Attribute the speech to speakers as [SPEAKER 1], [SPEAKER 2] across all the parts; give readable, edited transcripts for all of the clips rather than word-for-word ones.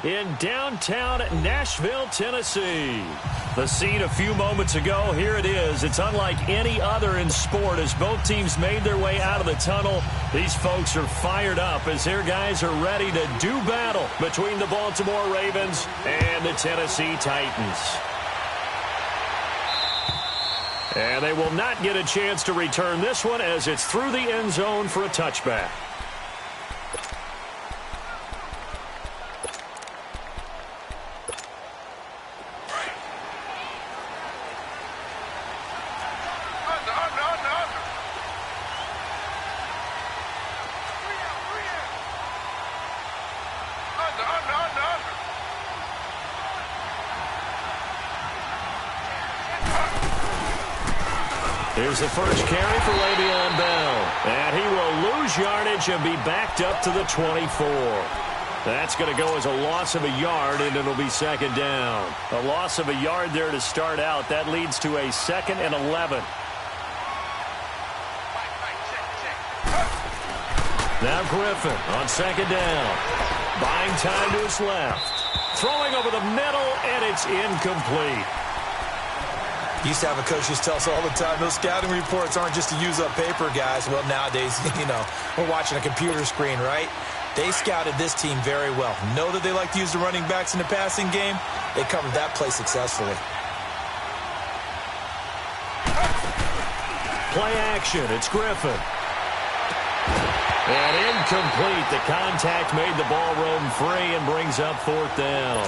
[SPEAKER 1] in downtown Nashville, Tennessee. The scene a few moments ago, here it is. It's unlike any other in sport as both teams made their way out of the tunnel. These folks are fired up as their guys are ready to do battle between the Baltimore Ravens and the Tennessee Titans. And they will not get a chance to return this one as it's through the end zone for a touchback. Here's the first carry for Le'Veon Bell. And he will lose yardage and be backed up to the 24. That's going to go as a loss of a yard, and it'll be second down. A loss of a yard there to start out. That leads to a 2nd and 11. Now Griffin on second down. Buying time to his left. Throwing over the middle, and it's incomplete.
[SPEAKER 2] Used to have a coach just tell us all the time, those scouting reports aren't just to use up paper, guys. Well, nowadays, we're watching a computer screen, right? They scouted this team very well. Know that they like to use the running backs in the passing game. They covered that play successfully.
[SPEAKER 1] Play action. It's Griffin. And incomplete. The contact made the ball roam free and brings up 4th down.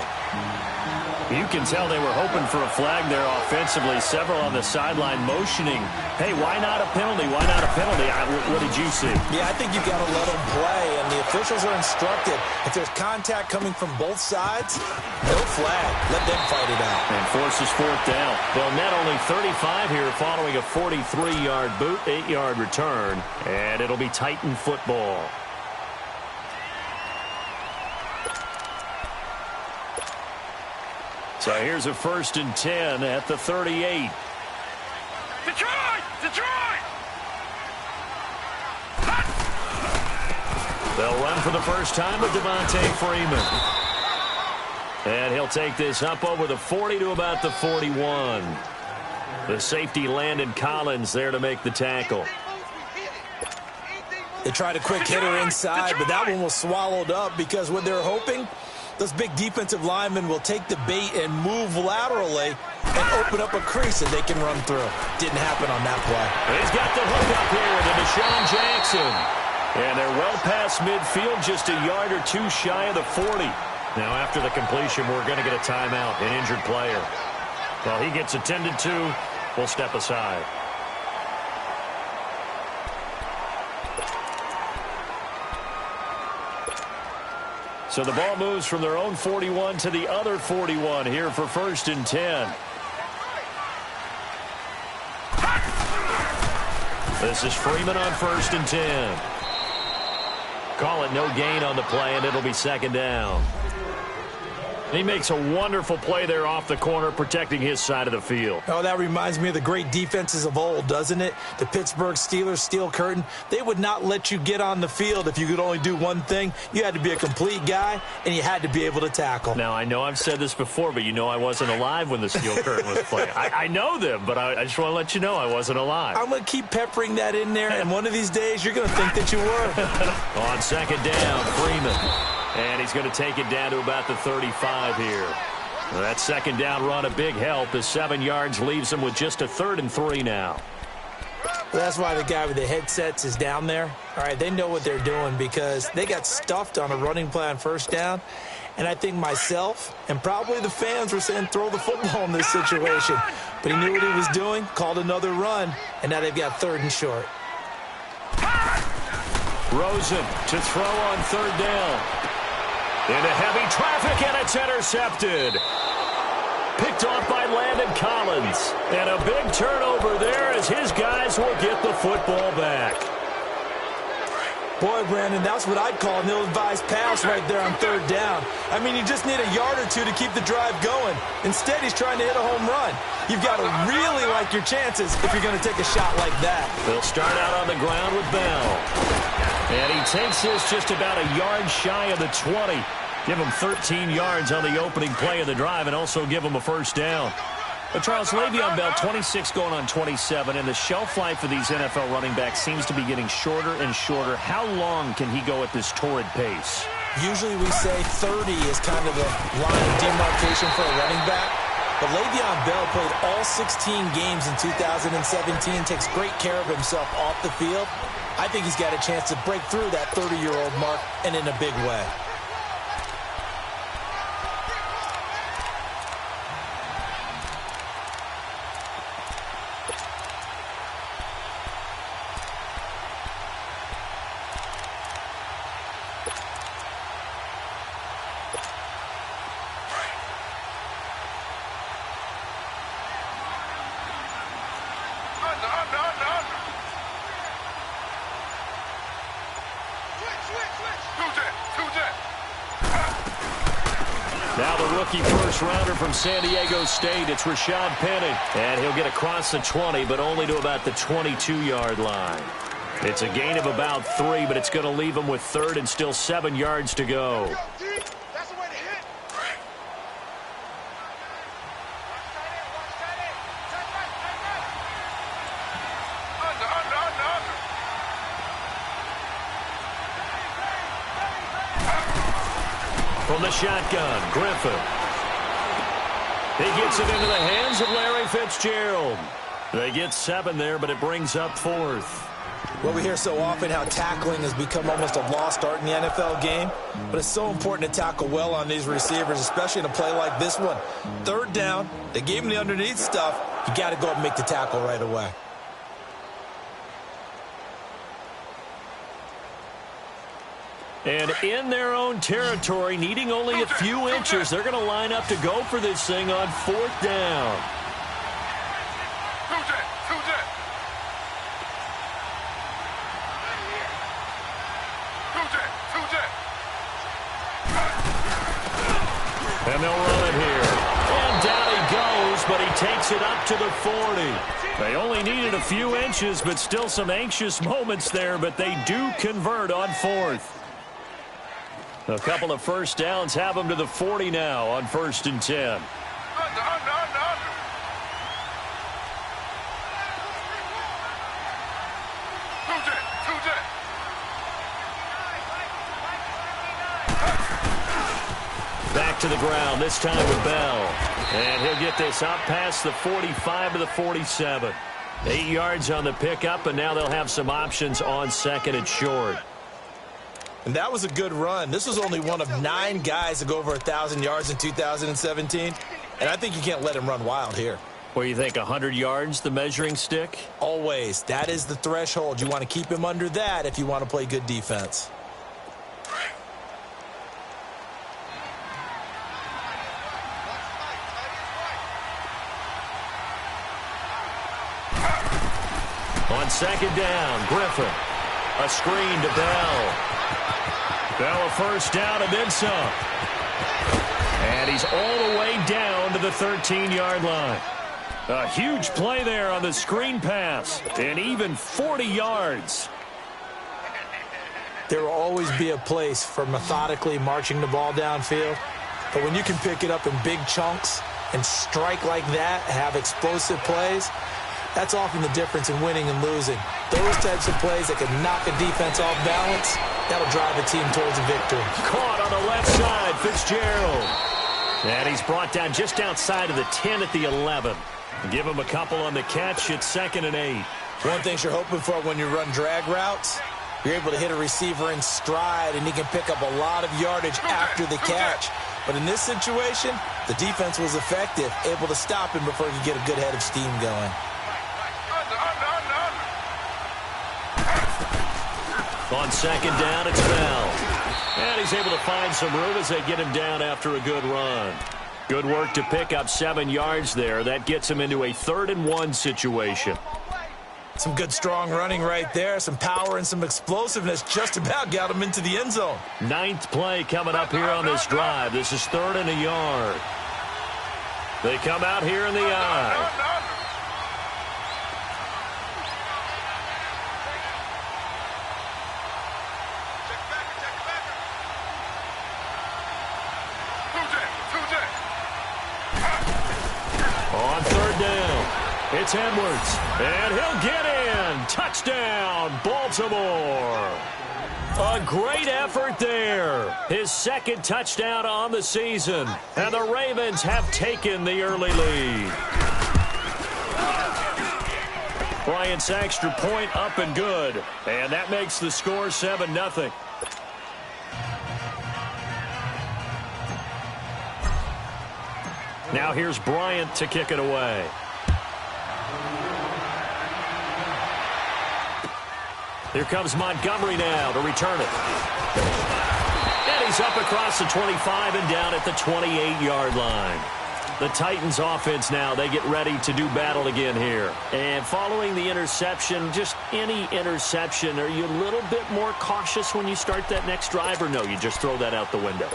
[SPEAKER 1] You can tell they were hoping for a flag there offensively. Several on the sideline motioning, hey, why not a penalty? Why not a penalty? What did you see?
[SPEAKER 2] Yeah, I think you've got to let them play, and the officials are instructed. If there's contact coming from both sides, no flag. Let them fight it out.
[SPEAKER 1] And forces 4th down. They'll net only 35 here following a 43-yard boot, 8-yard return, and it'll be Titan football. So here's a 1st and 10 at the 38.
[SPEAKER 3] Detroit! Detroit!
[SPEAKER 1] They'll run for the first time with Devontae Freeman. And he'll take this up over the 40 to about the 41. The safety Landon Collins there to make the tackle.
[SPEAKER 2] They tried a quick hitter inside, but that one was swallowed up because what they're hoping, those big defensive linemen will take the bait and move laterally and open up a crease that they can run through. Didn't happen on that play.
[SPEAKER 1] He's got the hook up here to Deshaun Jackson. And they're well past midfield, just a yard or two shy of the 40. Now after the completion, we're going to get a timeout, an injured player. Well, he gets attended to. We'll step aside. So the ball moves from their own 41 to the other 41 here for 1st and 10. This is Freeman on 1st and 10. Call it no gain on the play, and it'll be 2nd down. He makes a wonderful play there off the corner, protecting his side of the field.
[SPEAKER 2] Oh, that reminds me of the great defenses of old, doesn't it? The Pittsburgh Steelers steel curtain. They would not let you get on the field if you could only do one thing. You had to be a complete guy, and you had to be able to tackle.
[SPEAKER 1] Now, I know I've said this before, but you know I wasn't alive when the steel curtain was playing. I know them, but I just want to let you know I wasn't alive.
[SPEAKER 2] I'm going to keep peppering that in there, and one of these days you're going to think that you were.
[SPEAKER 1] On 2nd down, Freeman. And he's going to take it down to about the 35 here. Well, that 2nd down run, a big help as 7 yards leaves him with just a 3rd and 3 now.
[SPEAKER 2] Well, that's why the guy with the headsets is down there. All right, they know what they're doing because they got stuffed on a running play on 1st down. And I think myself and probably the fans were saying throw the football in this situation. But he knew what he was doing, called another run, and now they've got 3rd and short.
[SPEAKER 1] Rosen to throw on 3rd down. Into heavy traffic, and it's intercepted. Picked off by Landon Collins. And a big turnover there as his guys will get the football back.
[SPEAKER 2] Boy, Brandon, that's what I'd call an ill-advised pass right there on 3rd down. I mean, you just need a yard or two to keep the drive going. Instead, he's trying to hit a home run. You've got to really like your chances if you're going to take a shot like that.
[SPEAKER 1] They'll start out on the ground with Bell. And he takes this just about a yard shy of the 20. Give them 13 yards on the opening play of the drive and also give them a first down. But Charles, Le'Veon Bell, 26 going on 27, and the shelf life of these NFL running backs seems to be getting shorter and shorter. How long can he go at this torrid pace?
[SPEAKER 2] Usually we say 30 is kind of the line of demarcation for a running back. But Le'Veon Bell played all 16 games in 2017, takes great care of himself off the field. I think he's got a chance to break through that 30-year-old mark, and in a big way.
[SPEAKER 1] Now the rookie first-rounder from San Diego State, it's Rashad Penny. And he'll get across the 20, but only to about the 22-yard line. It's a gain of about 3, but it's going to leave him with third and still 7 yards to go. From the shotgun, Griffin. He gets it into the hands of Larry Fitzgerald. They get 7 there, but it brings up 4th.
[SPEAKER 2] Well, we hear so often how tackling has become almost a lost art in the NFL game, but it's so important to tackle well on these receivers, especially in a play like this one. 3rd down, they gave him the underneath stuff. You got to go up and make the tackle right away.
[SPEAKER 1] And in their own territory, needing only a few inches, they're going to line up to go for this thing on 4th down. And they'll run it here. And down he goes, but he takes it up to the 40. They only needed a few inches, but still some anxious moments there, but they do convert on 4th. A couple of first downs have them to the 40 now on 1st and 10. Back to the ground, this time with Bell. And he'll get this up past the 45 to the 47. 8 yards on the pickup, and now they'll have some options on 2nd and short.
[SPEAKER 2] And that was a good run. This was only one of 9 guys to go over 1,000 yards in 2017. And I think you can't let him run wild here.
[SPEAKER 1] What do you think, 100 yards, the measuring stick?
[SPEAKER 2] Always. That is the threshold. You want to keep him under that if you want to play good defense.
[SPEAKER 1] On 2nd down, Griffin. A screen to Bell. Bell a first down and then some. And he's all the way down to the 13-yard line. A huge play there on the screen pass. And even 40 yards.
[SPEAKER 2] There will always be a place for methodically marching the ball downfield. But when you can pick it up in big chunks and strike like that, have explosive plays, that's often the difference in winning and losing. Those types of plays that can knock a defense off balance, that'll drive a team towards a victory.
[SPEAKER 1] Caught on the left side, Fitzgerald. And he's brought down just outside of the 10 at the 11. Give him a couple on the catch. It's 2nd and 8.
[SPEAKER 2] One thing you're hoping for when you run drag routes, you're able to hit a receiver in stride, and he can pick up a lot of yardage after the catch. But in this situation, the defense was effective, able to stop him before he could get a good head of steam going.
[SPEAKER 1] On 2nd down, it's Bell. And he's able to find some room as they get him down after a good run. Good work to pick up 7 yards there. That gets him into a 3rd and 1 situation.
[SPEAKER 2] Some good, strong running right there. Some power and some explosiveness just about got him into the end zone.
[SPEAKER 1] 9th play coming up here on this drive. This is 3rd and a yard. They come out here in the eye. On third down, it's Edwards, and he'll get in. Touchdown, Baltimore. A great effort there. His second touchdown on the season. And the Ravens have taken the early lead. Bryant's extra point up and good. And that makes the score 7-0. Now here's Bryant to kick it away. Here comes Montgomery now to return it. And he's up across the 25 and down at the 28-yard line. The Titans offense now, they get ready to do battle again here. And following the interception, just any interception, are you a little bit more cautious when you start that next drive, or no, you just throw that out the window?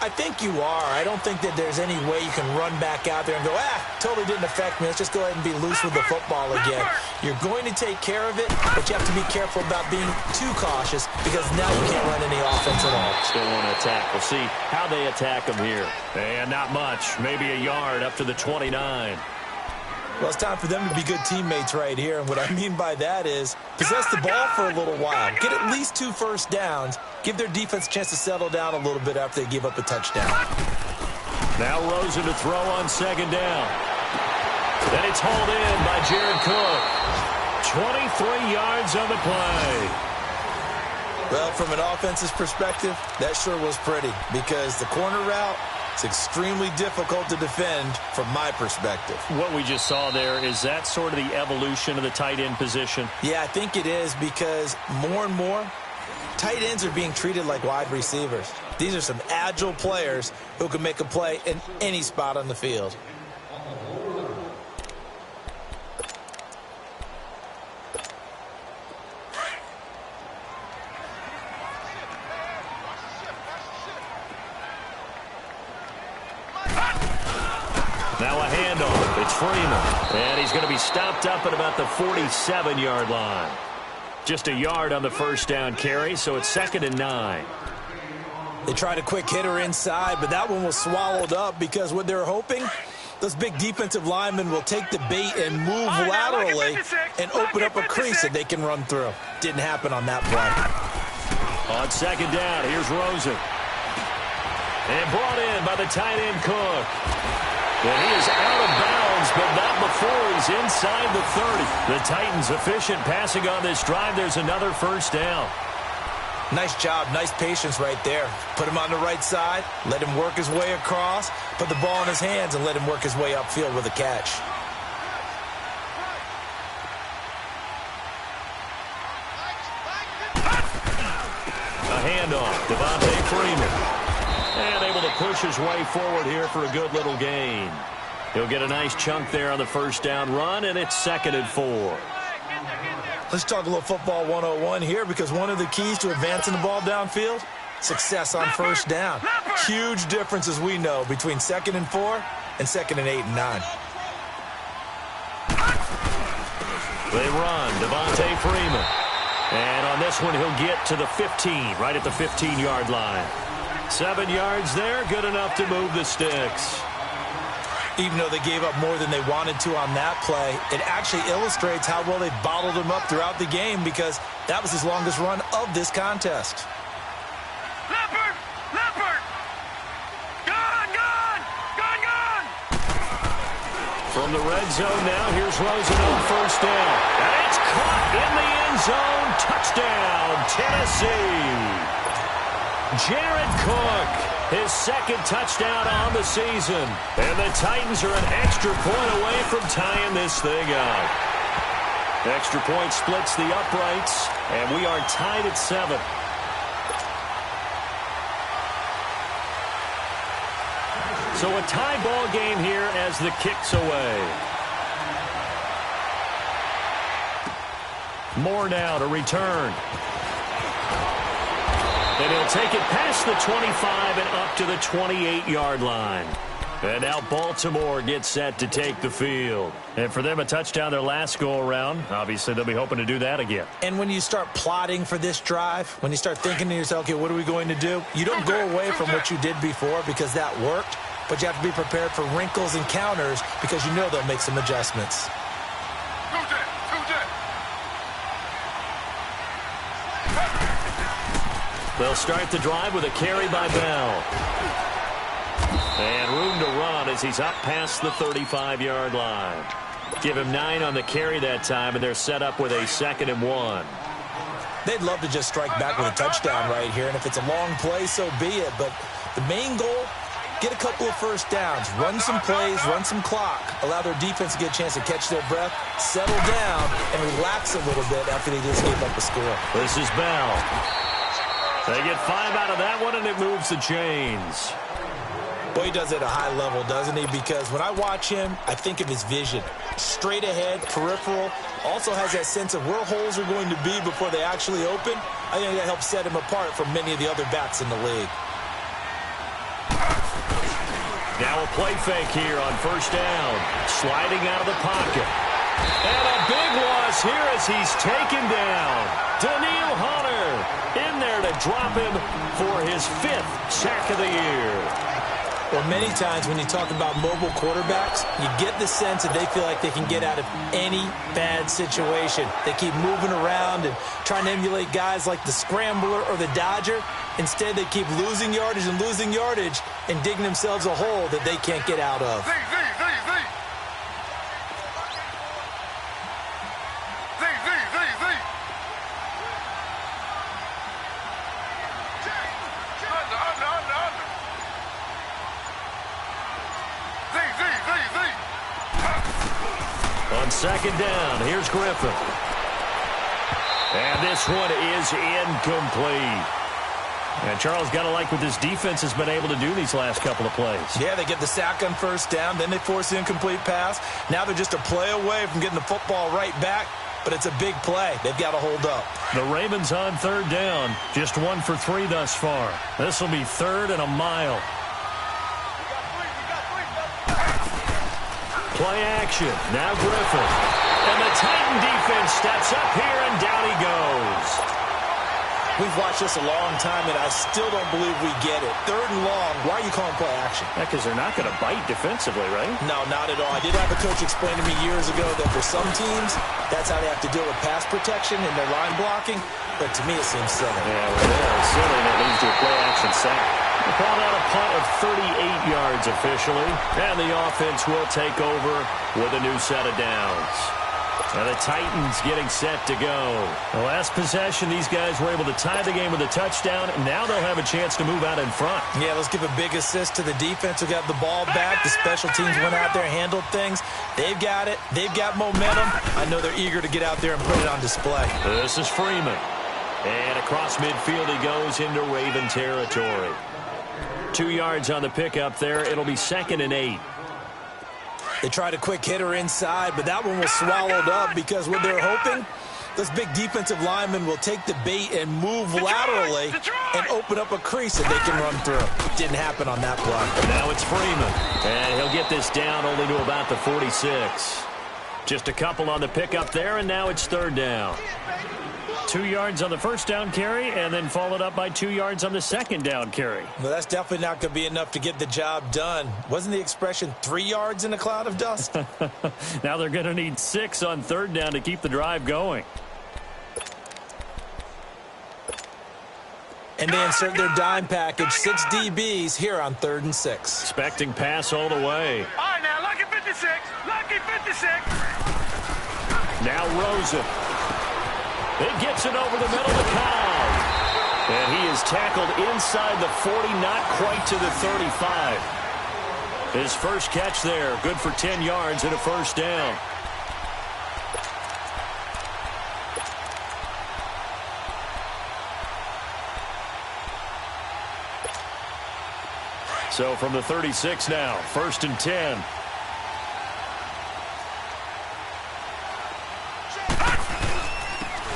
[SPEAKER 2] I think you are. I don't think that there's any way you can run back out there and go, totally didn't affect me. Let's just go ahead and be loose with the football again. You're going to take care of it, but you have to be careful about being too cautious because now you can't run any offense at all.
[SPEAKER 1] Still want to attack. We'll see how they attack them here. And not much. Maybe a yard up to the 29.
[SPEAKER 2] Well, it's time for them to be good teammates right here. And what I mean by that is possess the ball for a little while. Get at least 2 first downs. Give their defense a chance to settle down a little bit after they give up a touchdown.
[SPEAKER 1] Now Rosen to throw on second down. Then it's hauled in by Jared Cook. 23 yards on the play.
[SPEAKER 2] Well, from an offensive perspective, that sure was pretty because the corner route, it's extremely difficult to defend from my perspective.
[SPEAKER 1] What we just saw there, is that sort of the evolution of the tight end position?
[SPEAKER 2] Yeah, I think it is because more and more, tight ends are being treated like wide receivers. These are some agile players who can make a play in any spot on the field.
[SPEAKER 1] Now a handoff. It's Freeman. And he's going to be stopped up at about the 47-yard line. Just a yard on the first down carry, so it's 2nd and 9.
[SPEAKER 2] They tried a quick hitter inside, but that one was swallowed up because what they're hoping, those big defensive linemen will take the bait and move laterally and open up a crease that they can run through. Didn't happen on that play.
[SPEAKER 1] On second down, here's Rosen. And brought in by the tight end Cook. And he is out of bounds, but not before he's inside the 30. The Titans efficient passing on this drive. There's another first down.
[SPEAKER 2] Nice job, nice patience right there. Put him on the right side, let him work his way across, put the ball in his hands, and let him work his way upfield with a catch.
[SPEAKER 1] A handoff, Devontae Freeman. And able to push his way forward here for a good little gain. He'll get a nice chunk there on the first down run, and it's 2nd and 4.
[SPEAKER 2] Let's talk a little football 101 here because one of the keys to advancing the ball downfield, success on first down. Huge difference, as we know, between 2nd and 4 and 2nd and 8 and 9.
[SPEAKER 1] They run, Devontae Freeman. And on this one, he'll get to the 15, right at the 15-yard line. 7 yards there, good enough to move the sticks.
[SPEAKER 2] Even though they gave up more than they wanted to on that play, it actually illustrates how well they bottled him up throughout the game because that was his longest run of this contest.
[SPEAKER 3] Leopard! Leopard! Gone! Gone! Gone! Gone!
[SPEAKER 1] From the red zone now, here's Rosen on first down. And it's caught in the end zone. Touchdown, Tennessee. Jared Cook, his second touchdown on the season. And the Titans are an extra point away from tying this thing up. Extra point splits the uprights, and we are tied at 7. So a tie ball game here as the kick's away. Moore now to return. And he'll take it past the 25 and up to the 28-yard line. And now Baltimore gets set to take the field. And for them, a touchdown their last go-around. Obviously, they'll be hoping to do that again.
[SPEAKER 2] And when you start plotting for this drive, when you start thinking to yourself, okay, what are we going to do? You don't go away from what you did before because that worked. but you have to be prepared for wrinkles and counters because you know they'll make some adjustments.
[SPEAKER 1] They'll start the drive with a carry by Bell. And room to run as he's up past the 35-yard line. Give him 9 on the carry that time, and they're set up with a 2nd and 1.
[SPEAKER 2] They'd love to just strike back with a touchdown right here, and if it's a long play, so be it. But the main goal, get a couple of first downs, run some plays, run some clock, allow their defense to get a chance to catch their breath, settle down, and relax a little bit after they just gave up a score.
[SPEAKER 1] This is Bell. They get 5 out of that one, and it moves the chains.
[SPEAKER 2] Boy, he does it at a high level, doesn't he? Because when I watch him, I think of his vision. Straight ahead, peripheral, also has that sense of where holes are going to be before they actually open. I think that helps set him apart from many of the other backs in the league.
[SPEAKER 1] Now a play fake here on first down. Sliding out of the pocket. And a big loss here as he's taken down. Daniil Hunter in there to drop him for his 5th sack of the year.
[SPEAKER 2] Well, many times when you talk about mobile quarterbacks, you get the sense that they feel like they can get out of any bad situation. They keep moving around and trying to emulate guys like the Scrambler or the Dodger. Instead, they keep losing yardage and digging themselves a hole that they can't get out of.
[SPEAKER 1] On 2nd down, here's Griffin. And this one is incomplete. And Charles, got to like what this defense has been able to do these last couple of plays.
[SPEAKER 2] Yeah, they get the sack on first down, then they force the incomplete pass. Now they're just a play away from getting the football right back, but it's a big play. They've got to hold up.
[SPEAKER 1] The Ravens on 3rd down, just 1 for 3 thus far. This will be 3rd and a mile. Play action. Now Griffin. And the Titan defense steps up here, and down he goes.
[SPEAKER 2] We've watched this a long time, and I still don't believe we get it. 3rd and long. Why are you calling play action?
[SPEAKER 1] Yeah, because they're not going to bite defensively, right?
[SPEAKER 2] No, not at all. I did have a coach explain to me years ago that for some teams, that's how they have to deal with pass protection and their line blocking. But to me, it seems silly.
[SPEAKER 1] Yeah, well, it is silly, and it leads to a play action sack. They called out a punt of 38 yards officially, and the offense will take over with a new set of downs. And the Titans getting set to go. The last possession, these guys were able to tie the game with a touchdown, and now they'll have a chance to move out in front.
[SPEAKER 2] Yeah, let's give a big assist to the defense who got the ball back. The special teams went out there, handled things. They've got it. They've got momentum. I know they're eager to get out there and put it on display.
[SPEAKER 1] This is Freeman. And across midfield he goes into Raven territory. 2 yards on the pickup there. It'll be 2nd and 8.
[SPEAKER 2] They tried a quick hitter inside, but that one was swallowed up because what they're hoping, those big defensive linemen will take the bait and move laterally and open up a crease that they can run through. Didn't happen on that play.
[SPEAKER 1] Now it's Freeman, and he'll get this down only to about the 46. Just a couple on the pickup there, and now it's 3rd down. 2 yards on the first down carry, and then followed up by 2 yards on the 2nd down carry.
[SPEAKER 2] Well, that's definitely not going to be enough to get the job done. Wasn't the expression 3 yards in a cloud of dust?
[SPEAKER 1] Now they're going to need 6 on 3rd down to keep the drive going.
[SPEAKER 2] And they insert their dime package, 6 DBs here on 3rd and 6.
[SPEAKER 1] Expecting pass all the way.
[SPEAKER 3] All right, now, lucky 56. Lucky 56.
[SPEAKER 1] Now Rosen. It gets it over the middle to Cobb. And he is tackled inside the 40, not quite to the 35. His first catch there, good for 10 yards and a first down. So from the 36 now, 1st and 10.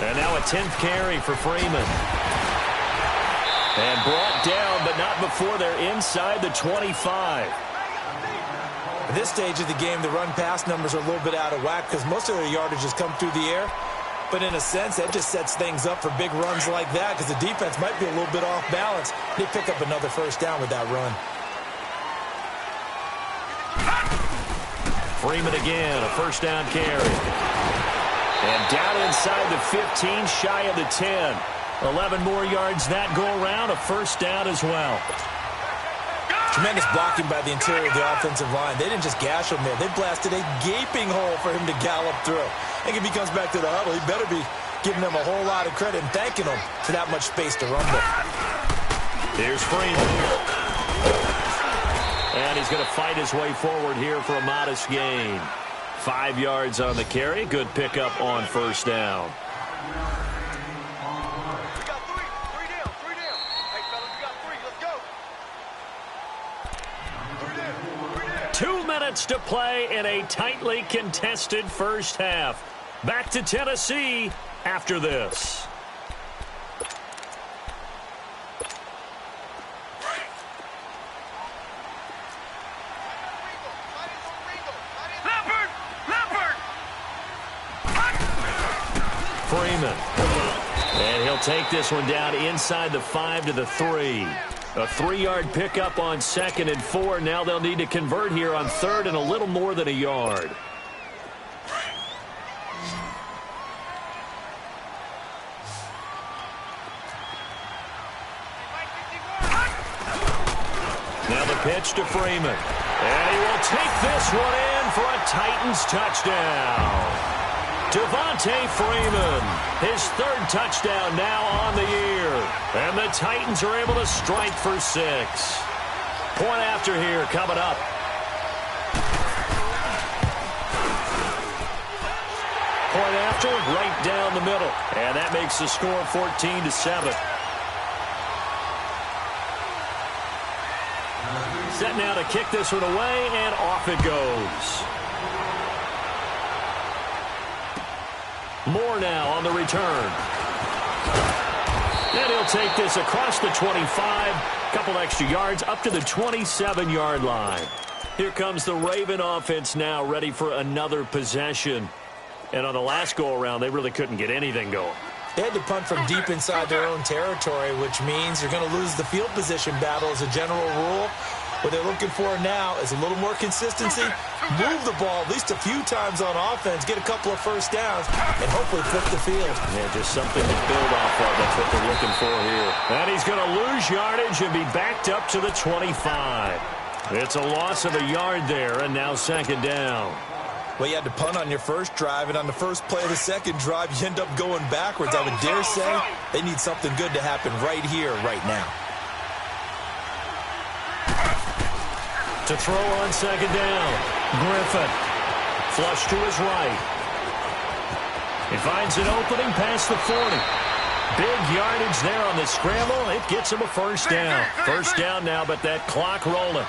[SPEAKER 1] And now a 10th carry for Freeman. And brought down, but not before they're inside the 25.
[SPEAKER 2] At this stage of the game, the run-pass numbers are a little bit out of whack because most of their yardage has come through the air. But in a sense, that just sets things up for big runs like that because the defense might be a little bit off balance. They pick up another first down with that run.
[SPEAKER 1] Freeman again, a first down carry. And down inside the 15, shy of the 10. 11 more yards that go around, a first down as well.
[SPEAKER 2] Tremendous blocking by the interior of the offensive line. They didn't just gash him there. They blasted a gaping hole for him to gallop through. I think if he comes back to the huddle, he better be giving them a whole lot of credit and thanking them for that much space to run with.
[SPEAKER 1] Here's Freeman. And he's going to fight his way forward here for a modest gain. 5 yards on the carry. Good pickup on first down.
[SPEAKER 3] We got three down. Hey, fellas, we got 3. Let's go. 3 down.
[SPEAKER 1] 2 minutes to play in a tightly contested first half. Back to Tennessee after this. Freeman. And he'll take this one down inside the 5 to the 3. A 3-yard pickup on 2nd and 4. Now they'll need to convert here on 3rd and a little more than a yard. Now the pitch to Freeman. And he will take this one in for a Titans touchdown. Devontae Freeman, his 3rd touchdown now on the year. And the Titans are able to strike for 6. Point after here coming up. Point after, right down the middle. And that makes the score 14-7. Set now to kick this one away, and off it goes. Moore now on the return. And he'll take this across the 25. Couple extra yards up to the 27-yard line. Here comes the Raven offense now, ready for another possession. And on the last go-around, they really couldn't get anything going.
[SPEAKER 2] They had to punt from deep inside their own territory, which means you're going to lose the field position battle as a general rule. What they're looking for now is a little more consistency, move the ball at least a few times on offense, get a couple of first downs, and hopefully flip the field.
[SPEAKER 1] Yeah, just something to build off of. That's what they're looking for here. And he's going to lose yardage and be backed up to the 25. It's a loss of a yard there, and now 2nd down.
[SPEAKER 2] Well, you had to punt on your first drive, and on the first play of the second drive, you end up going backwards. I would dare say they need something good to happen right here, right now.
[SPEAKER 1] To throw on 2nd down. Griffin. Flush to his right. He finds an opening past the 40. Big yardage there on the scramble. It gets him a first down. First down now, but that clock rolling.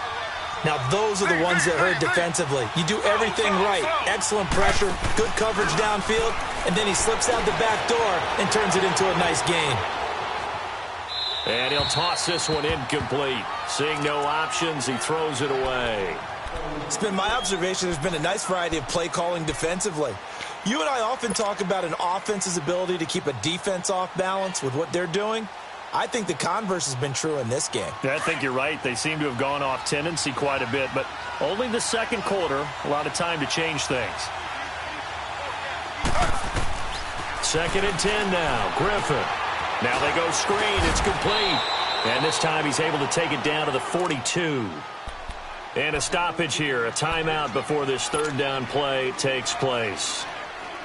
[SPEAKER 2] Now, those are the ones that hurt defensively. You do everything right. Excellent pressure, good coverage downfield, and then he slips out the back door and turns it into a nice gain.
[SPEAKER 1] And he'll toss this one incomplete. Seeing no options, he throws it away.
[SPEAKER 2] It's been my observation there's been a nice variety of play calling defensively. You and I often talk about an offense's ability to keep a defense off balance with what they're doing. I think the converse has been true in this game.
[SPEAKER 1] Yeah, I think you're right. They seem to have gone off tendency quite a bit, but only the second quarter, a lot of time to change things. 2nd and 10 now. Griffin. Now they go screen. It's complete. And this time he's able to take it down to the 42. And a stoppage here, a timeout before this 3rd down play takes place.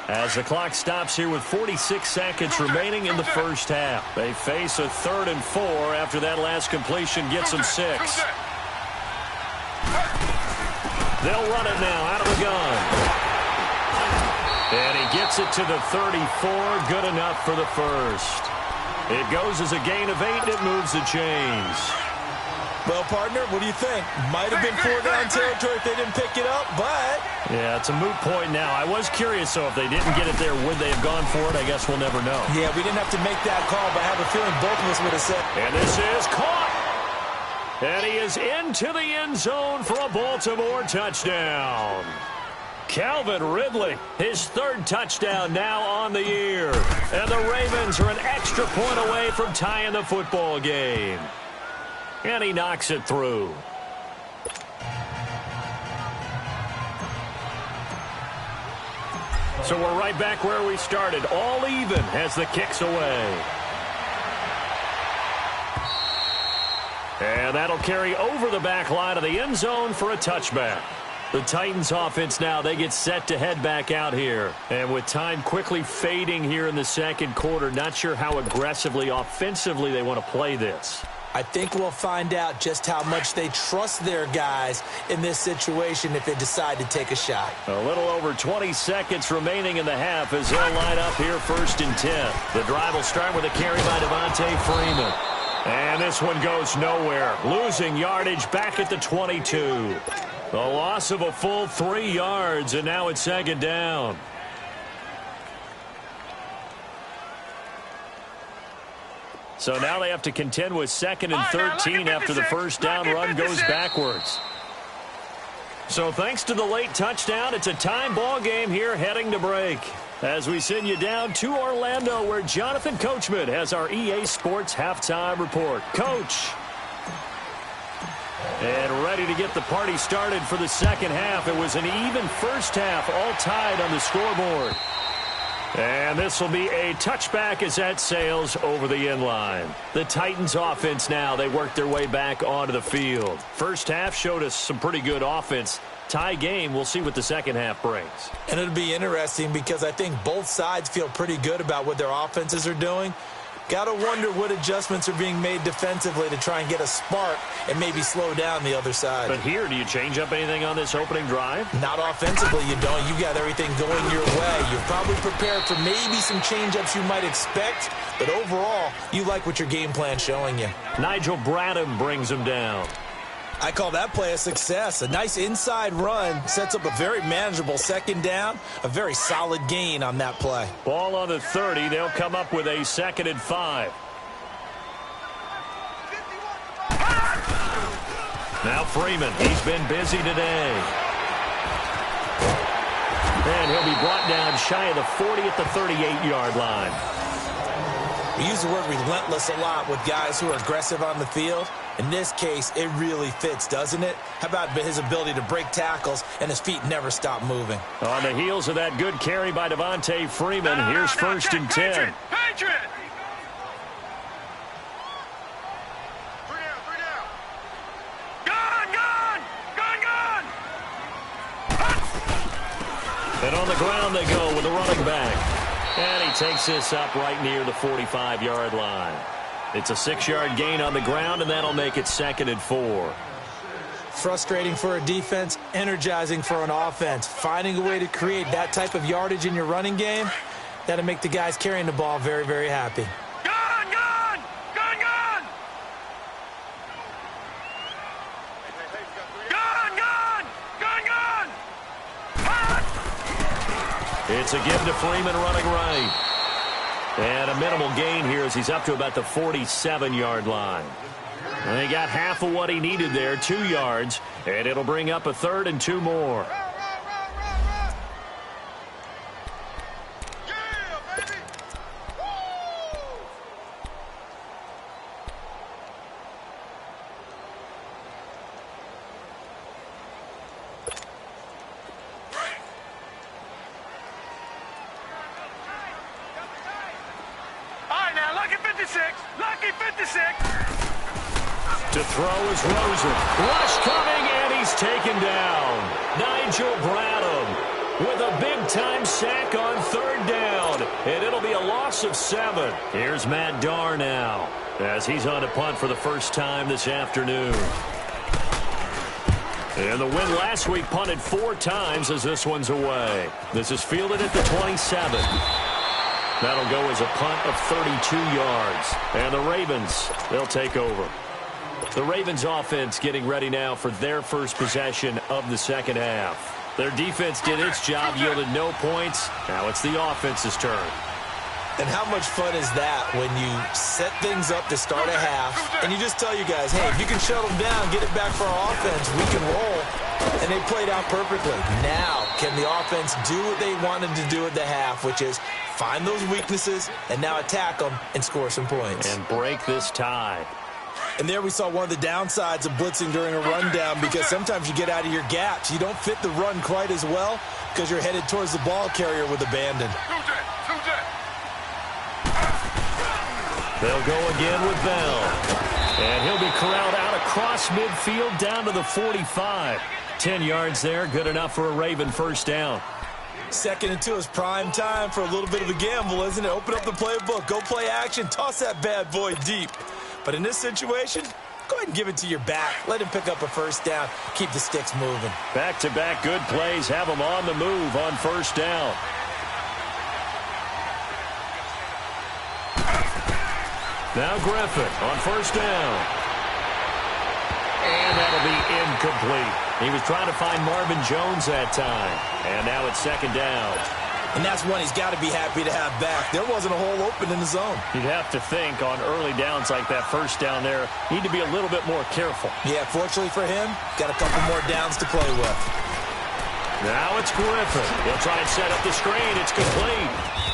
[SPEAKER 1] As the clock stops here with 46 seconds remaining in the first half. They face a 3rd and 4 after that last completion gets them 6. They'll run it now out of the gun. And he gets it to the 34. Good enough for the first. It goes as a gain of 8, and it moves the chains.
[SPEAKER 2] Well, partner, what do you think? Might have been 4-down territory if they didn't pick it up, but...
[SPEAKER 1] Yeah, it's a moot point now. I was curious, so if they didn't get it there, would they have gone for it? I guess we'll never know.
[SPEAKER 2] Yeah, we didn't have to make that call, but I have a feeling both of us would have said...
[SPEAKER 1] And this is caught! And he is into the end zone for a Baltimore touchdown. Calvin Ridley, his 3rd touchdown now on the year. And the Ravens are an extra point away from tying the football game. And he knocks it through. So we're right back where we started. All even as the kick's away. And that'll carry over the back line of the end zone for a touchback. The Titans offense now, they get set to head back out here. And with time quickly fading here in the second quarter, not sure how aggressively, offensively they want to play this.
[SPEAKER 2] I think we'll find out just how much they trust their guys in this situation if they decide to take a shot.
[SPEAKER 1] A little over 20 seconds remaining in the half as they'll line up here 1st and 10. The drive will start with a carry by Devontae Freeman. And this one goes nowhere. Losing yardage back at the 22. The loss of a full 3 yards, and now it's 2nd down. So now they have to contend with 2nd and 13 after the first down run goes backwards. So thanks to the late touchdown, it's a time ball game here heading to break. As we send you down to Orlando, where Jonathan Coachman has our EA Sports halftime report. Coach. And ready to get the party started for the second half. It was an even first half, all tied on the scoreboard. And this will be a touchback as that sails over the end line. The Titans offense now, they work their way back onto the field. First half showed us some pretty good offense. Tie game, we'll see what the second half brings.
[SPEAKER 2] And it'll be interesting because I think both sides feel pretty good about what their offenses are doing. Got to wonder what adjustments are being made defensively to try and get a spark and maybe slow down the other side.
[SPEAKER 1] But here, do you change up anything on this opening drive?
[SPEAKER 2] Not offensively, you don't. You got everything going your way. You're probably prepared for maybe some change-ups you might expect, but overall, you like what your game plan's showing you.
[SPEAKER 1] Nigel Bradham brings him down.
[SPEAKER 2] I call that play a success. A nice inside run sets up a very manageable 2nd down, a very solid gain on that play.
[SPEAKER 1] Ball on the 30. They'll come up with a 2nd and 5. Now Freeman, he's been busy today. And he'll be brought down shy of the 40 at the 38-yard line.
[SPEAKER 2] We use the word relentless a lot with guys who are aggressive on the field. In this case, it really fits, doesn't it? How about his ability to break tackles and his feet never stop moving?
[SPEAKER 1] On the heels of that good carry by Devontae Freeman, here's 1st and 10.
[SPEAKER 3] Patriot!
[SPEAKER 1] And on the ground they go with the running back. And he takes this up right near the 45-yard line. It's a 6-yard gain on the ground, and that'll make it 2nd and 4.
[SPEAKER 2] Frustrating for a defense, energizing for an offense. Finding a way to create that type of yardage in your running game, that'll make the guys carrying the ball very, very happy.
[SPEAKER 1] It's a give to Freeman running right. And a minimal gain here as he's up to about the 47-yard line. And he got half of what he needed there, 2 yards, and it'll bring up a 3rd and 2 more. To throw is Rosen. Rush coming, and he's taken down. Nigel Bradham with a big-time sack on 3rd down. And it'll be a loss of 7. Here's Matt Darr now as he's on a punt for the first time this afternoon. And the win last week punted 4 times as this one's away. This is fielded at the 27. That'll go as a punt of 32 yards. And the Ravens, they'll take over. The Ravens offense getting ready now for their first possession of the second half. Their defense did its job, yielded no points. Now it's the offense's turn.
[SPEAKER 2] And how much fun is that when you set things up to start a half and you just tell you guys, hey, if you can shut them down, get it back for our offense, we can roll. And they played out perfectly. Now, can the offense do what they wanted to do at the half, which is find those weaknesses and now attack them and score some points.
[SPEAKER 1] And break this tie.
[SPEAKER 2] And there we saw one of the downsides of blitzing during a rundown, because sometimes you get out of your gaps. You don't fit the run quite as well because you're headed towards the ball carrier with abandon.
[SPEAKER 1] They'll go again with Bell. And he'll be corralled out across midfield down to the 45. 10 yards there, good enough for a Raven first down.
[SPEAKER 2] 2nd and 2 is prime time for a little bit of a gamble, isn't it? Open up the playbook, go play action, toss that bad boy deep. But in this situation, go ahead and give it to your back. Let him pick up a first down. Keep the sticks moving.
[SPEAKER 1] Back-to-back good plays have him on the move on first down. Now Griffin on first down. And that'll be incomplete. He was trying to find Marvin Jones that time. And now it's 2nd down.
[SPEAKER 2] And that's one he's got to be happy to have back. There wasn't a hole open in the zone.
[SPEAKER 1] You'd have to think on early downs like that first down there, need to be a little bit more careful.
[SPEAKER 2] Yeah, fortunately for him, got a couple more downs to play with.
[SPEAKER 1] Now it's Griffin. He'll try and set up the screen. It's complete.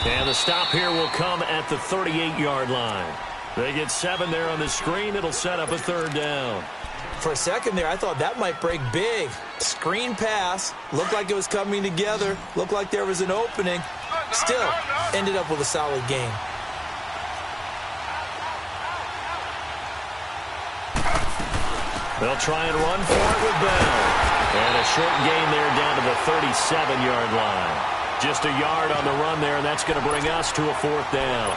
[SPEAKER 1] And the stop here will come at the 38-yard line. They get 7 there on the screen. It'll set up a 3rd down.
[SPEAKER 2] For a second there, I thought that might break big. Screen pass. Looked like it was coming together. Looked like there was an opening. Still, ended up with a solid game.
[SPEAKER 1] They'll try and run for it with Bell. And a short gain there down to the 37-yard line. Just a yard on the run there, and that's going to bring us to a 4th down.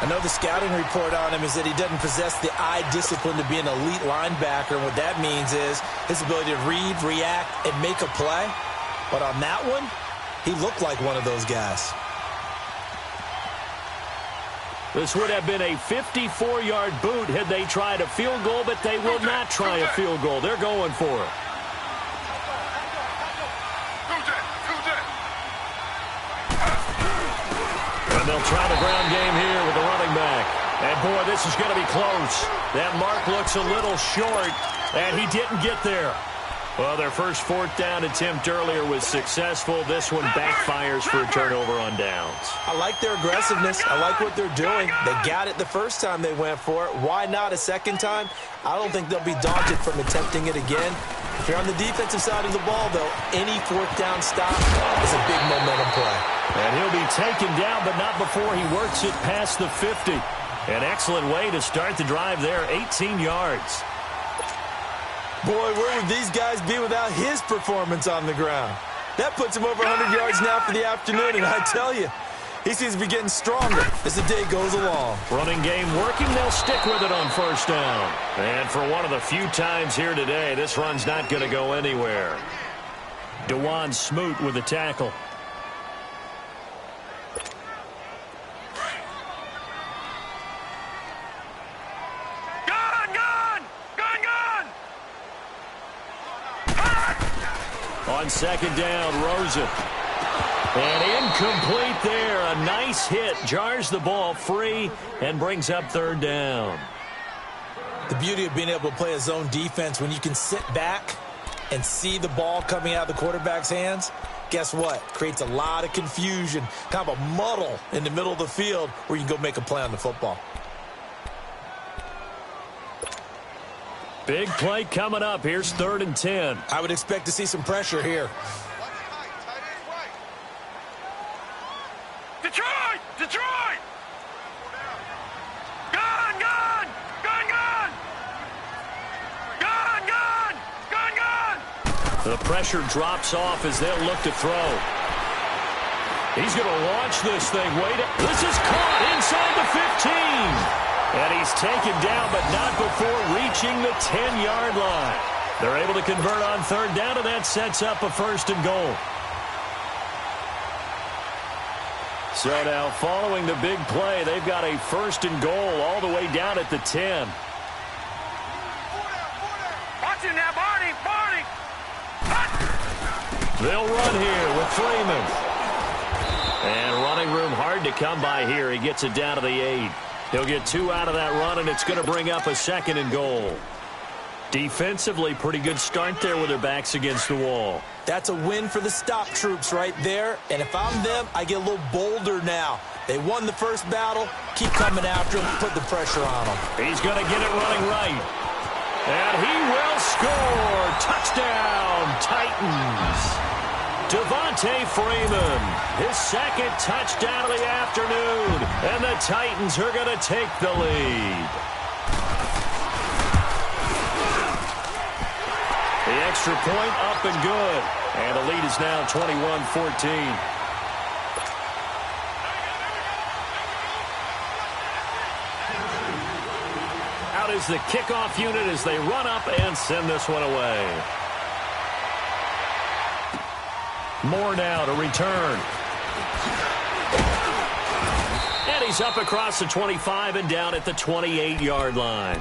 [SPEAKER 2] I know the scouting report on him is that he doesn't possess the eye discipline to be an elite linebacker. And what that means is his ability to read, react, and make a play. But on that one, he looked like one of those guys.
[SPEAKER 1] This would have been a 54-yard boot had they tried a field goal, but they will not try a field goal. They're going for it. And they'll try the ground game here with the running back. And, boy, this is going to be close. That mark looks a little short, and he didn't get there. Well, their first 4th down attempt earlier was successful. This one backfires for a turnover on downs.
[SPEAKER 2] I like their aggressiveness. I like what they're doing. They got it the first time they went for it. Why not a second time? I don't think they'll be daunted from attempting it again. If you're on the defensive side of the ball, though, any 4th down stop is a big momentum play.
[SPEAKER 1] And he'll be taken down, but not before he works it past the 50. An excellent way to start the drive there, 18 yards.
[SPEAKER 2] Boy, where would these guys be without his performance on the ground? That puts him over 100 yards now for the afternoon, and I tell you, he seems to be getting stronger as the day goes along.
[SPEAKER 1] Running game working, they'll stick with it on first down. And for one of the few times here today, this run's not going to go anywhere. DeJuan Smoot with the tackle. On 2nd down, Rosen. And incomplete there. A nice hit. Jars the ball free and brings up 3rd down.
[SPEAKER 2] The beauty of being able to play a zone defense when you can sit back and see the ball coming out of the quarterback's hands, guess what? Creates a lot of confusion, kind of a muddle in the middle of the field where you can go make a play on the football.
[SPEAKER 1] Big play coming up. Here's 3rd and 10.
[SPEAKER 2] I would expect to see some pressure here.
[SPEAKER 3] Detroit! Detroit! Gun! Gun! Gun! Gun! Gun! Gun! Gun! Gun!
[SPEAKER 1] The pressure drops off as they'll look to throw. He's going to launch this thing. Wait, this is caught inside the 15. And he's taken down, but not before reaching the 10-yard line. They're able to convert on 3rd down, and that sets up a 1st and goal. So now, following the big play, they've got a 1st and goal all the way down at the 10.
[SPEAKER 3] Watch him now, Barney! Barney!
[SPEAKER 1] They'll run here with Freeman. And running room hard to come by here. He gets it down to the 8. He'll get 2 out of that run, and it's going to bring up a 2nd and goal. Defensively, pretty good start there with their backs against the wall.
[SPEAKER 2] That's a win for the stop troops right there. And if I'm them, I get a little bolder now. They won the first battle. Keep coming after him. Put the pressure on him.
[SPEAKER 1] He's going to get it running right. And he will score. Touchdown, Titans. Devontae Freeman, his second touchdown of the afternoon. And the Titans are going to take the lead. The extra point up and good. And the lead is now 21-14. Out is the kickoff unit as they run up and send this one away. Moore now to return. And he's up across the 25 and down at the 28-yard line.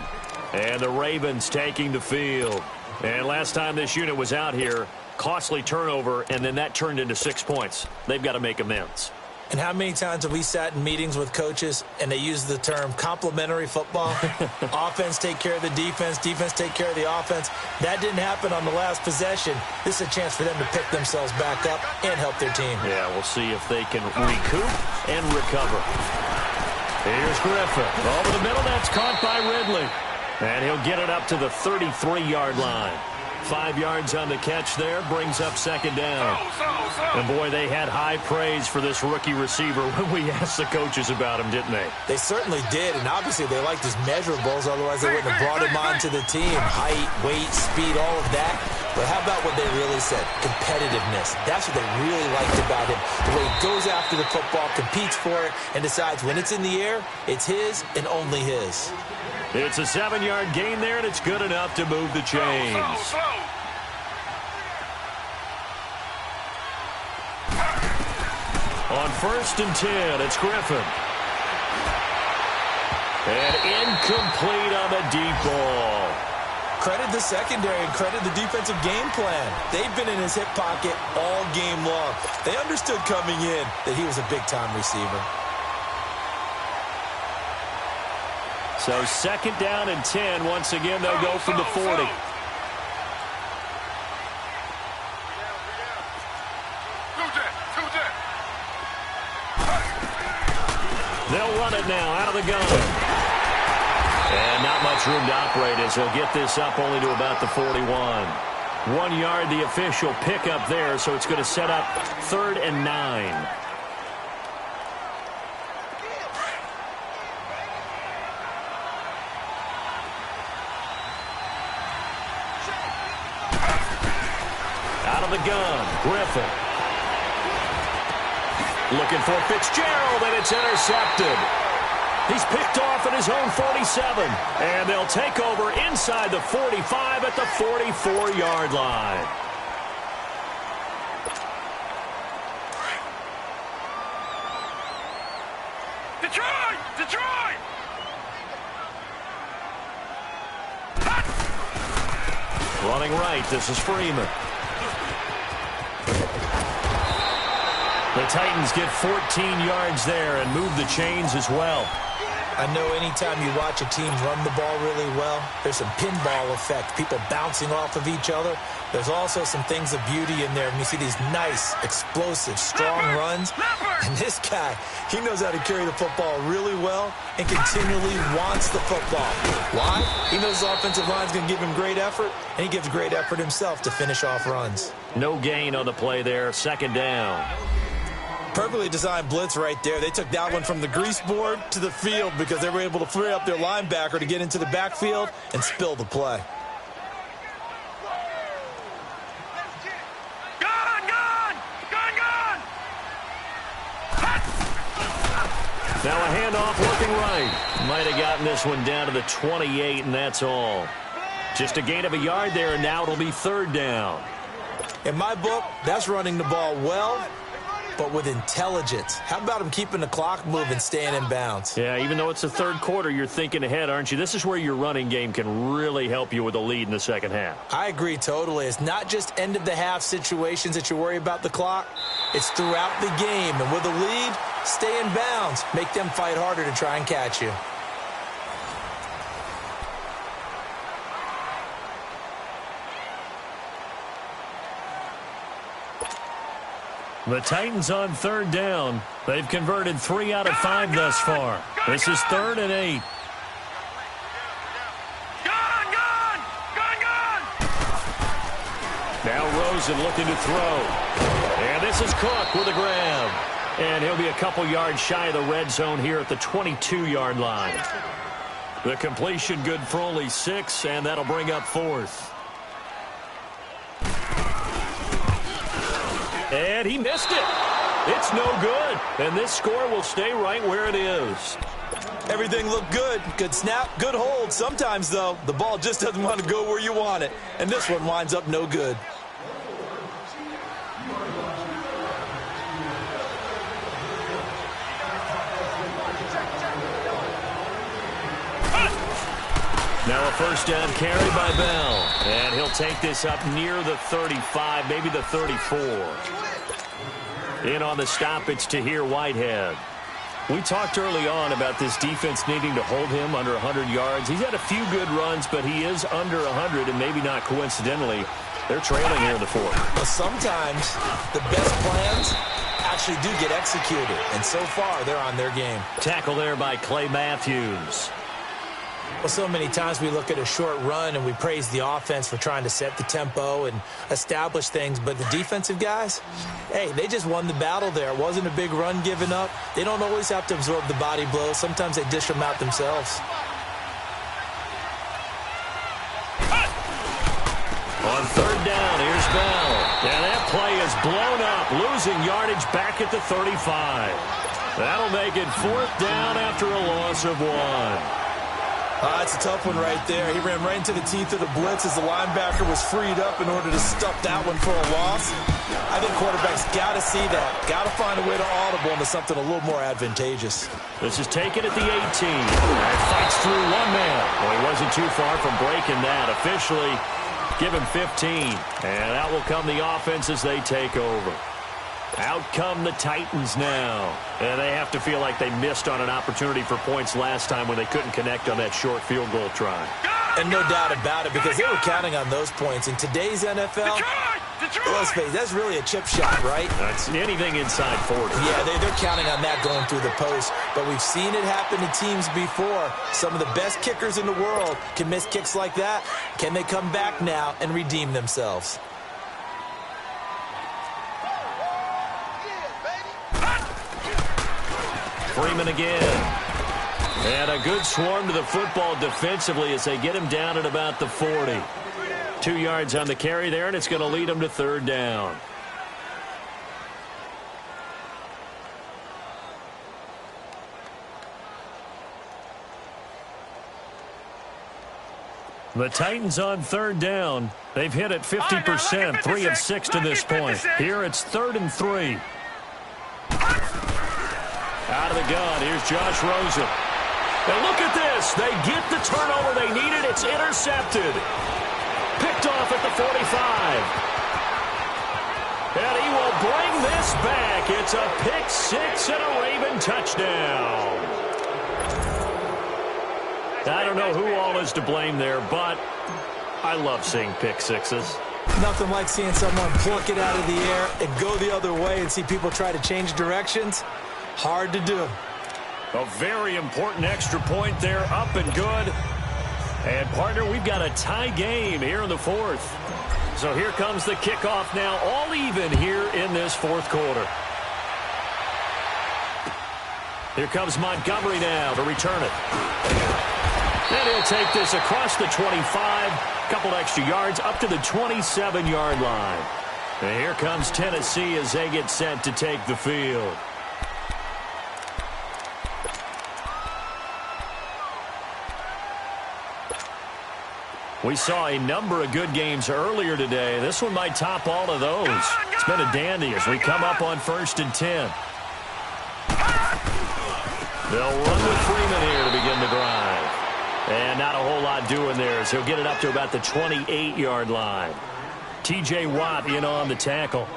[SPEAKER 1] And the Ravens taking the field. And last time this unit was out here, costly turnover, and then that turned into 6 points. They've got to make amends.
[SPEAKER 2] And how many times have we sat in meetings with coaches and they use the term complementary football? Offense take care of the defense, defense take care of the offense. That didn't happen on the last possession. This is a chance for them to pick themselves back up and help their team.
[SPEAKER 1] Yeah, we'll see if they can recoup and recover. Here's Griffin. Over the middle, that's caught by Ridley. And he'll get it up to the 33-yard line. 5 yards on the catch there, brings up second down. And, boy, they had high praise for this rookie receiver when we asked the coaches about him, didn't they?
[SPEAKER 2] They certainly did, and obviously they liked his measurables, otherwise they wouldn't have brought him onto the team. Height, weight, speed, all of that. But how about what they really said? Competitiveness. That's what they really liked about him. The way he goes after the football, competes for it, and decides when it's in the air, it's his and only his.
[SPEAKER 1] It's a 7-yard gain there, and it's good enough to move the chains. On 1st and 10, it's Griffin. And incomplete on the deep ball.
[SPEAKER 2] Credit the secondary and credit the defensive game plan. They've been in his hip pocket all game long. They understood coming in that he was a big-time receiver.
[SPEAKER 1] So 2nd down and 10. Once again, they'll go from the 40. They'll run it now out of the gun. And not much room to operate as he'll get this up only to about the 41. 1 yard, the official pickup there, so it's going to set up 3rd and 9. Out of the gun, Griffin. Looking for Fitzgerald, and it's intercepted. He's picked off at his own 47, and they'll take over inside the 45 at the 44-yard line.
[SPEAKER 3] Detroit! Detroit!
[SPEAKER 1] Running right, this is Freeman. The Titans get 14 yards there and move the chains as well.
[SPEAKER 2] I know anytime you watch a team run the ball really well, there's some pinball effect, people bouncing off of each other. There's also some things of beauty in there when you see these nice, explosive, strong runs. And this guy, he knows how to carry the football really well and continually wants the football. Why? He knows the offensive line's going to give him great effort, and he gives great effort himself to finish off runs.
[SPEAKER 1] No gain on the play there, 2nd down.
[SPEAKER 2] Perfectly designed blitz right there. They took that one from the grease board to the field because they were able to free up their linebacker to get into the backfield and spill the play.
[SPEAKER 1] Now a handoff looking right. Might have gotten this one down to the 28, and that's all. Just a gain of a yard there, and now it'll be 3rd down.
[SPEAKER 2] In my book, that's running the ball well, but with intelligence. How about him keeping the clock moving, staying in bounds?
[SPEAKER 1] Yeah, even though it's the 3rd quarter, you're thinking ahead, aren't you? This is where your running game can really help you with a lead in the 2nd half.
[SPEAKER 2] I agree totally. It's not just end-of-the-half situations that you worry about the clock. It's throughout the game. And with a lead, stay in bounds. Make them fight harder to try and catch you.
[SPEAKER 1] The Titans on third down. They've converted 3 out of 5 thus far. This is 3rd and 8. Now Rosen looking to throw. And this is Cook with a grab. And he'll be a couple yards shy of the red zone here at the 22-yard line. The completion good for only 6, and that'll bring up 4th. And he missed it. It's no good. And this score will stay right where it is.
[SPEAKER 2] Everything looked good. Good snap, good hold. Sometimes, though, the ball just doesn't want to go where you want it. And this one winds up no good.
[SPEAKER 1] Now a first down carry by Bell. And he'll take this up near the 35, maybe the 34. In on the stop, it's Tahir Whitehead. We talked early on about this defense needing to hold him under 100 yards. He's had a few good runs, but he is under 100, and maybe not coincidentally, they're trailing here in the 4th.
[SPEAKER 2] Well, sometimes the best plans actually do get executed, and so far they're on their game.
[SPEAKER 1] Tackle there by Clay Matthews.
[SPEAKER 2] Well, so many times we look at a short run and we praise the offense for trying to set the tempo and establish things, but the defensive guys, hey, they just won the battle there. It wasn't a big run given up. They don't always have to absorb the body blows. Sometimes they dish them out themselves.
[SPEAKER 1] On third down, here's Bell. And that play is blown up, losing yardage back at the 35. That'll make it 4th down after a loss of 1.
[SPEAKER 2] That's a tough one right there. He ran right into the teeth of the blitz as the linebacker was freed up in order to stuff that one for a loss. I think quarterbacks got to see that. Got to find a way to audible into something a little more advantageous.
[SPEAKER 1] This is taken at the 18. And fights through one man. Well, he wasn't too far from breaking that. Officially, give him 15. And out will come the offense as they take over. Out come the Titans now. And they have to feel like they missed on an opportunity for points last time when they couldn't connect on that short field goal try.
[SPEAKER 2] And no doubt about it, because they were counting on those points. In today's NFL, let's face it, that's really a chip shot, right?
[SPEAKER 1] That's anything inside 40.
[SPEAKER 2] Yeah, they're counting on that going through the post. But we've seen it happen to teams before. Some of the best kickers in the world can miss kicks like that. Can they come back now and redeem themselves?
[SPEAKER 1] Freeman again. And a good swarm to the football defensively as they get him down at about the 40. 2 yards on the carry there, and it's going to lead them to third down. The Titans on third down. They've hit it 50%, 3 of 6 to this point. Here it's 3rd and 3. Out of the gun, here's Josh Rosen. And look at this. They get the turnover they needed. It's intercepted. Picked off at the 45. And he will bring this back. It's a pick 6 and a Raven touchdown. I don't know who all is to blame there, but I love seeing pick 6s.
[SPEAKER 2] Nothing like seeing someone pluck it out of the air and go the other way and see people try to change directions. Hard to do.
[SPEAKER 1] A very important extra point there, up and good. And, partner, we've got a tie game here in the 4th. So here comes the kickoff now, all even here in this 4th quarter. Here comes Montgomery now to return it. And he'll take this across the 25, couple extra yards, up to the 27-yard line. And here comes Tennessee as they get set to take the field. We saw a number of good games earlier today. This one might top all of those. It's been a dandy as we come up on 1st and 10. They'll run with Freeman here to begin the drive. And not a whole lot doing there as he'll get it up to about the 28-yard line. T.J. Watt in on the tackle.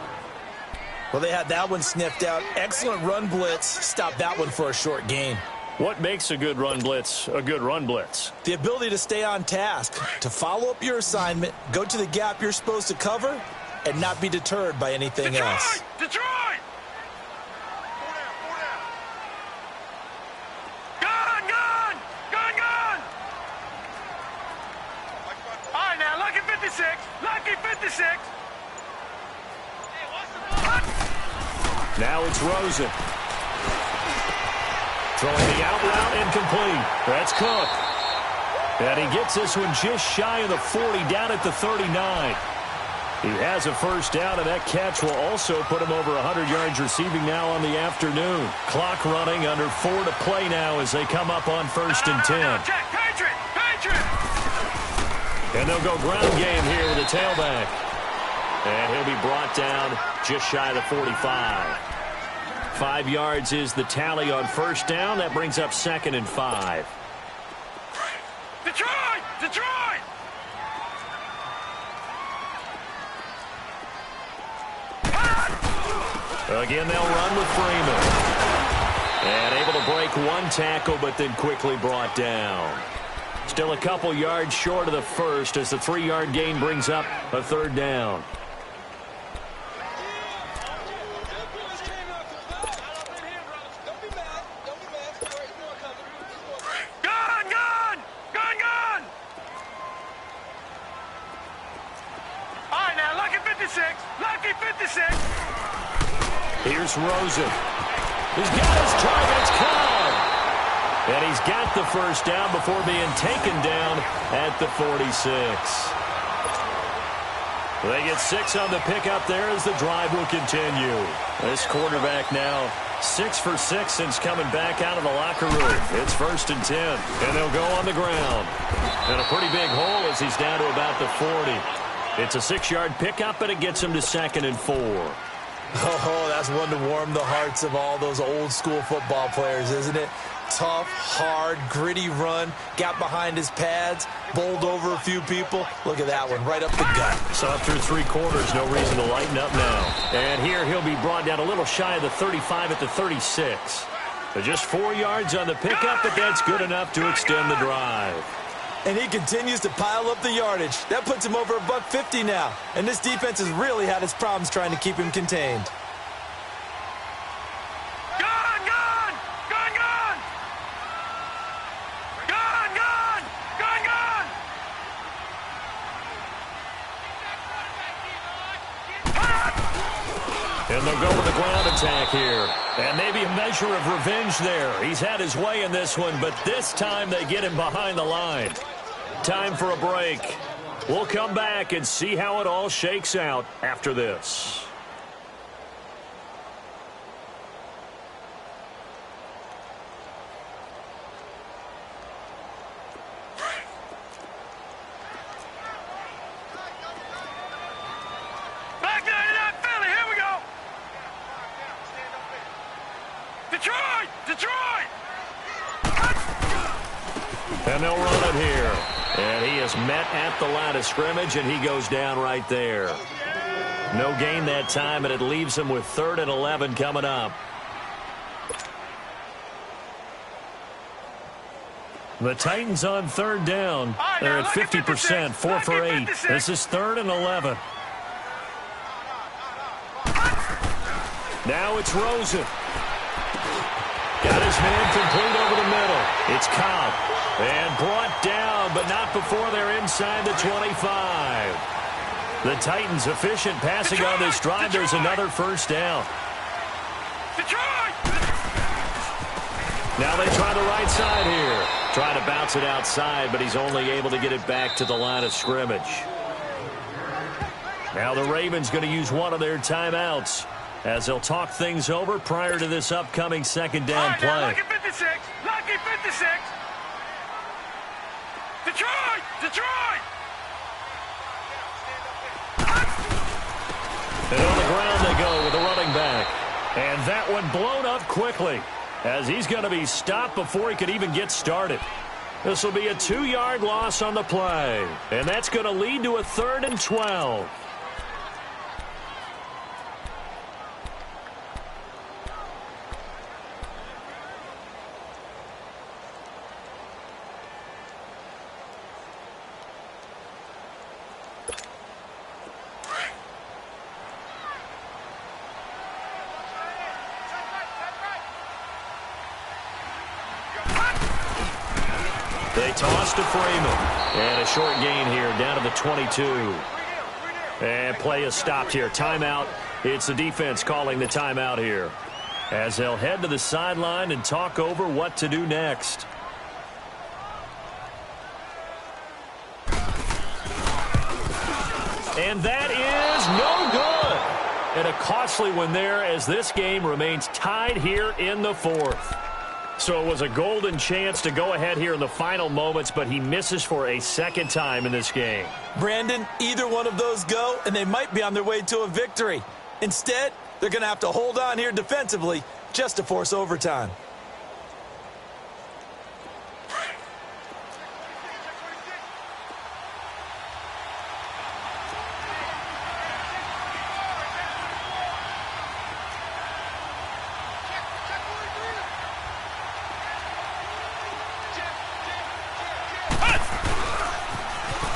[SPEAKER 2] Well, they had that one sniffed out. Excellent run blitz. Stopped that one for a short gain.
[SPEAKER 1] What makes a good run blitz a good run blitz?
[SPEAKER 2] The ability to stay on task, to follow up your assignment, go to the gap you're supposed to cover, and not be deterred by anything else.
[SPEAKER 3] Detroit!
[SPEAKER 1] Now it's Rosen. Throwing the out route incomplete. That's Cook. And he gets this one just shy of the 40, down at the 39. He has a first down, and that catch will also put him over 100 yards receiving now on the afternoon. Clock running, under 4 to play now as they come up on 1st and 10. And they'll go ground game here with a tailback. And he'll be brought down just shy of the 45. 5 yards is the tally on first down. That brings up 2nd and 5.
[SPEAKER 3] Detroit! Detroit!
[SPEAKER 1] Again, they'll run with Freeman. And able to break one tackle, but then quickly brought down. Still a couple yards short of the first as the 3-yard gain brings up a 3rd down. Here's Rosen. He's got his targets caught. And he's got the first down before being taken down at the 46. They get 6 on the pickup there as the drive will continue. This quarterback now 6 for 6 since coming back out of the locker room. It's 1st and 10, and they'll go on the ground. And a pretty big hole as he's down to about the 40. It's a 6-yard pickup, and it gets him to 2nd and 4.
[SPEAKER 2] Oh, that's one to warm the hearts of all those old-school football players, isn't it? Tough, hard, gritty run, got behind his pads, bowled over a few people. Look at that one, right up the gut.
[SPEAKER 1] Saw through 3 quarters, no reason to lighten up now. And here he'll be brought down a little shy of the 35 at the 36. But just 4 yards on the pickup, but that's good enough to extend the drive.
[SPEAKER 2] And he continues to pile up the yardage. That puts him over $150 now. And this defense has really had its problems trying to keep him contained.
[SPEAKER 1] And they'll go with the ground attack here. And maybe a measure of revenge there. He's had his way in this one, but this time they get him behind the line. Time for a break. We'll come back and see how it all shakes out after this. And they'll run it here. And he is met at the line of scrimmage, and he goes down right there. No gain that time, and it leaves him with 3rd and 11 coming up. The Titans on 3rd down. They're at 50%, 4 for 8. This is 3rd and 11. Now it's Rosen. Got his man complete over the middle. It's Cobb. And brought down, but not before they're inside the 25. The Titans efficient passing on this drive. There's another first down. Now they try the right side here. Try to bounce it outside, but he's only able to get it back to the line of scrimmage. Now the Ravens going to use one of their timeouts as they'll talk things over prior to this upcoming 2nd down play.
[SPEAKER 3] Lucky 56. Lucky 56. Detroit! Detroit!
[SPEAKER 1] And on the ground they go with the running back. And that one blown up quickly as he's going to be stopped before he could even get started. This will be a 2-yard loss on the play. And that's going to lead to a 3rd and 12. They toss to Freeman. And a short gain here down to the 22. And play is stopped here. Timeout It's the defense calling the timeout here, as they'll head to the sideline and talk over what to do next. And that is no good. And a costly one there, as this game remains tied here in the fourth. So it was a golden chance to go ahead here in the final moments, but he misses for a second time in this game.
[SPEAKER 2] Brandon, either one of those go, and they might be on their way to a victory. Instead, they're going to have to hold on here defensively just to force overtime.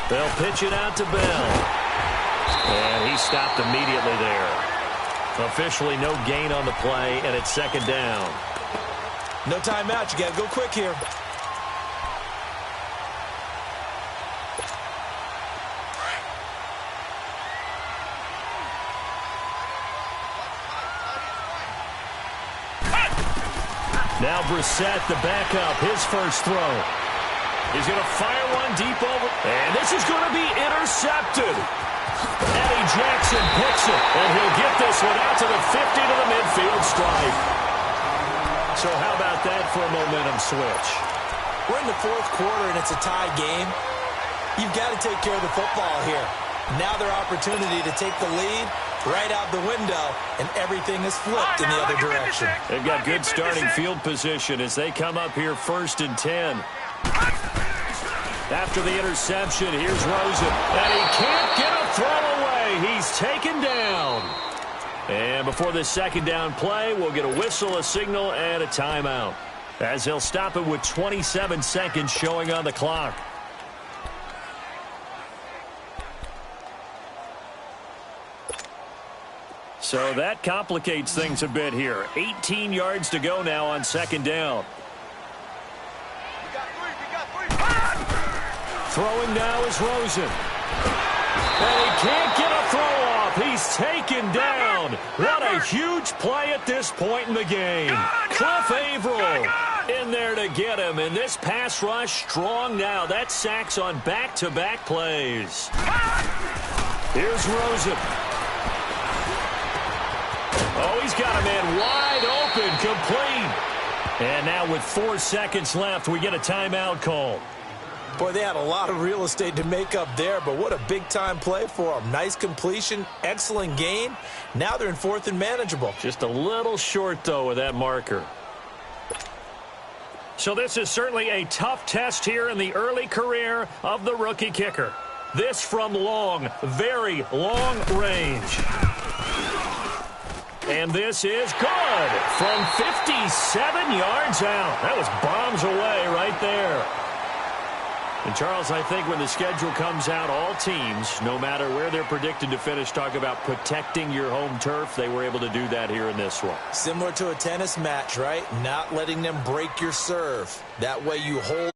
[SPEAKER 1] They'll pitch it out to Bell. And he stopped immediately there. Officially no gain on the play, and it's second down.
[SPEAKER 2] No timeout. You got to go quick here.
[SPEAKER 1] Now Brissett, the backup, his first throw. He's going to fire one deep over. And this is going to be intercepted. Eddie Jackson picks it. And he'll get this one out to the 50 to the midfield stripe. So how about that for a momentum switch?
[SPEAKER 2] We're in the fourth quarter, and it's a tie game. You've got to take care of the football here. Now their opportunity to take the lead right out the window, and everything is flipped in the other direction.
[SPEAKER 1] They've got good starting field position as they come up here 1st and 10. After the interception, here's Rosen. And he can't get a throw away. He's taken down. And before this second down play, we'll get a whistle, a signal, and a timeout, as they'll stop it with 27 seconds showing on the clock. So that complicates things a bit here. 18 yards to go now on second down. Throwing now is Rosen. And he can't get a throw off. He's taken down. What a huge play at this point in the game. Cliff Averill in there to get him. And this pass rush strong now. That's sacks on back-to-back plays. Here's Rosen. Oh, he's got a man wide open, complete. And now with 4 seconds left, we get a timeout call.
[SPEAKER 2] Boy, they had a lot of real estate to make up there, but what a big-time play for them. Nice completion, excellent gain. Now they're in 4th and manageable.
[SPEAKER 1] Just a little short, though, with that marker. So this is certainly a tough test here in the early career of the rookie kicker. This from long, very long range. And this is good from 57 yards out. That was bombs away right there. And, Charles, I think when the schedule comes out, all teams, no matter where they're predicted to finish, talk about protecting your home turf. They were able to do that here in this one.
[SPEAKER 2] Similar to a tennis match, right? Not letting them break your serve. That way you hold